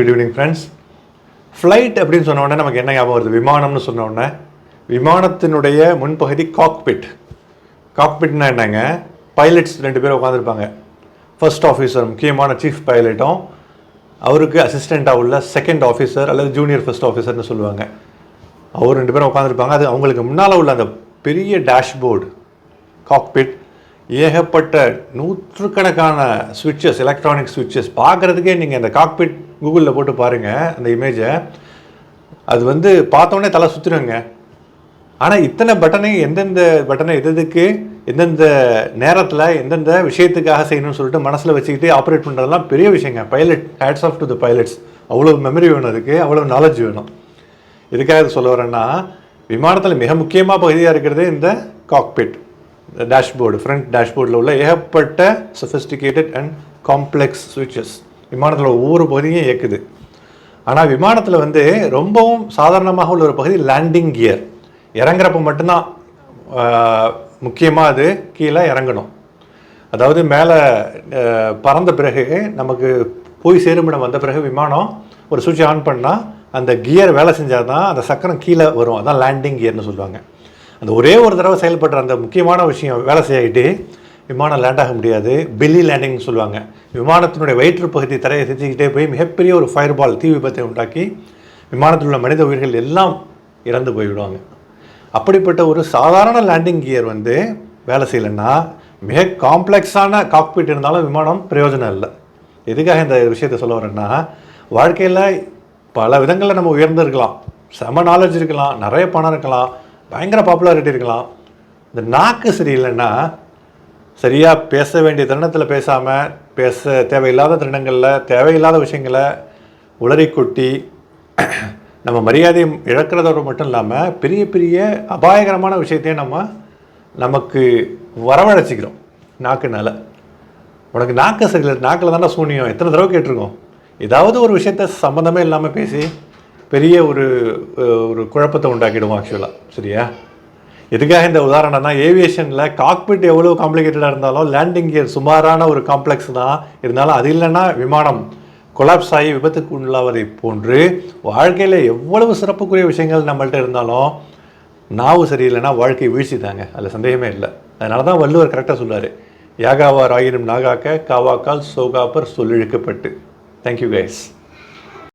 Good evening friends. Flight அப்படின்னு சொன்ன உடனே நமக்கு என்ன ஞாபகம் வருது? விமானம்னு சொன்ன உடனே விமானத்தினுடைய முன்பகுதி காக்பிட். காக்பிட்னா என்னங்க? பைலட்ஸ் 2 பேர் உட்காந்துருப்பாங்க. ஃபர்ஸ்ட் ஆஃபீஸர், முக்கியமான சீஃப் பைலட்டும் அவருக்கு அசிஸ்டண்ட்டாக உள்ள செகண்ட் ஆஃபீஸர் அல்லது ஜூனியர் ஃபர்ஸ்ட் ஆஃபீஸர்னு சொல்லுவாங்க. அவர் 2 பேரும் உட்காந்துருப்பாங்க. அது அவங்களுக்கு முன்னால் உள்ள அந்த பெரிய டேஷ்போர்டு காக்பிட், ஏகப்பட்ட நூற்றுக்கணக்கான ஸ்விட்சஸ், எலக்ட்ரானிக் ஸ்விட்சஸ். பார்க்குறதுக்கே நீங்கள் இந்த காக்பிட் கூகுளில் போட்டு பாருங்கள் அந்த இமேஜை. அது பார்த்தோன்னே தலை சுற்றுருங்க. ஆனால் இத்தனை பட்டனை, எந்தெந்த பட்டனை எதுக்கு எந்தெந்த நேரத்தில் எந்தெந்த விஷயத்துக்காக செய்யணும்னு சொல்லிட்டு மனசில் வச்சுக்கிட்டு ஆப்ரேட் பண்ணுறதுலாம் பெரிய விஷயங்க. Pilot, hats off to the pilots. அவ்வளோ மெமரி வேணும் அதுக்கு, அவ்வளோ நாலேஜ் வேணும். இதுக்காக சொல்ல வரேன்னா, விமானத்தில் மிக முக்கியமாக பகுதியாக இருக்கிறது இந்த காக்பிட் டேஷ்போர்டு. ஃப்ரண்ட் டேஷ்போர்டில் உள்ள ஏகப்பட்ட சொஃபிஸ்டிகேட்டட் அண்ட் காம்ப்ளெக்ஸ் ஸ்விட்சஸ் விமானத்தில் ஒவ்வொரு பகுதியும் இயக்குது. ஆனால் விமானத்தில் ரொம்பவும் சாதாரணமாக உள்ள ஒரு பகுதி லேண்டிங் கியர். இறங்குறப்ப மட்டும்தான் முக்கியமாக அது கீழே இறங்கணும். அதாவது மேலே பறந்த பிறகு, நமக்கு போய் சேருமிடம் வந்த பிறகு விமானம் ஒரு சுவிட்சை ஆன் பண்ணால் அந்த கியர் வேலை செஞ்சால் தான் அந்த சக்கரம் கீழே வரும். அதான் லேண்டிங் கியர்னு சொல்லுவாங்க. அந்த ஒரே ஒரு தடவை செயல்படுற அந்த முக்கியமான விஷயம் வேலை செய்யாகிட்டு விமானம் லேண்ட் ஆக முடியாது. பெல்லி லேண்டிங்னு சொல்லுவாங்க. விமானத்தினுடைய வயிற்று பகுதி தரையை செஞ்சுக்கிட்டே போய் மிகப்பெரிய ஒரு ஃபயர்பால், தீ விபத்தை உண்டாக்கி விமானத்தில் உள்ள மனித உயிர்கள் எல்லாம் இறந்து போய்விடுவாங்க. அப்படிப்பட்ட ஒரு சாதாரண லேண்டிங் கியர் வேலை செய்யலைன்னா, மிக காம்ப்ளெக்ஸான காக்பிட் இருந்தாலும் விமானம் பிரயோஜனம் இல்லை. எதுக்காக இந்த விஷயத்தை சொல்ல வரேன்னா, வாழ்க்கையில் பல விதங்களில் நம்ம உயர்ந்திருக்கலாம், செம நாலேஜ் இருக்கலாம், நிறைய பணம் இருக்கலாம், பயங்கர பாப்புலாரிட்டி இருக்கலாம். இந்த நாக்கு சரியில்லைன்னா, சரியாக பேச வேண்டிய தருணத்தில் பேசாமல், பேச தேவையில்லாத தருணங்களில் தேவையில்லாத விஷயங்களை உளறி கொட்டி நம்ம மரியாதையை இழக்கிறதோடு மட்டும் இல்லாமல் பெரிய பெரிய அபாயகரமான விஷயத்தையும் நமக்கு வரவழைச்சிக்கிறோம் நாக்குனால. உனக்கு நாக்கு சரியில்லை, நாக்கில் தானே சூனியம், எத்தனை தடவை கேட்டிருக்கோம். ஏதாவது ஒரு விஷயத்த சம்மந்தமே இல்லாமல் பேசி பெரிய ஒரு குழப்பத்தை உண்டாக்கிடுவோம் ஆக்சுவலாக. சரியா? எதுக்காக இந்த உதாரணம்னா, ஏவியேஷனில் காக்பிட் எவ்வளோ காம்ப்ளிகேட்டடாக இருந்தாலும் லேண்டிங் கியர் சுமாரான ஒரு காம்ப்ளெக்ஸ் தான் இருந்தாலும், அது இல்லைன்னா விமானம் கொலாப்ஸ் ஆகி விபத்துக்கு உள்ளாவதை போன்று வாழ்க்கையில் எவ்வளவு சிறப்புக்குரிய விஷயங்கள் நம்மள்கிட்ட இருந்தாலும் நாவு சரியில்லைன்னா வாழ்க்கை வீழ்ச்சி தாங்க. அதில் சந்தேகமே இல்லை. அதனால தான் வள்ளுவர் கரெக்டாக சொல்லுவார், யாகாவார் ஆயினும் நாகாக்க காவாக்கால் சோகாப்பர் சொல்லிழுக்கப்பட்டு. Thank you guys.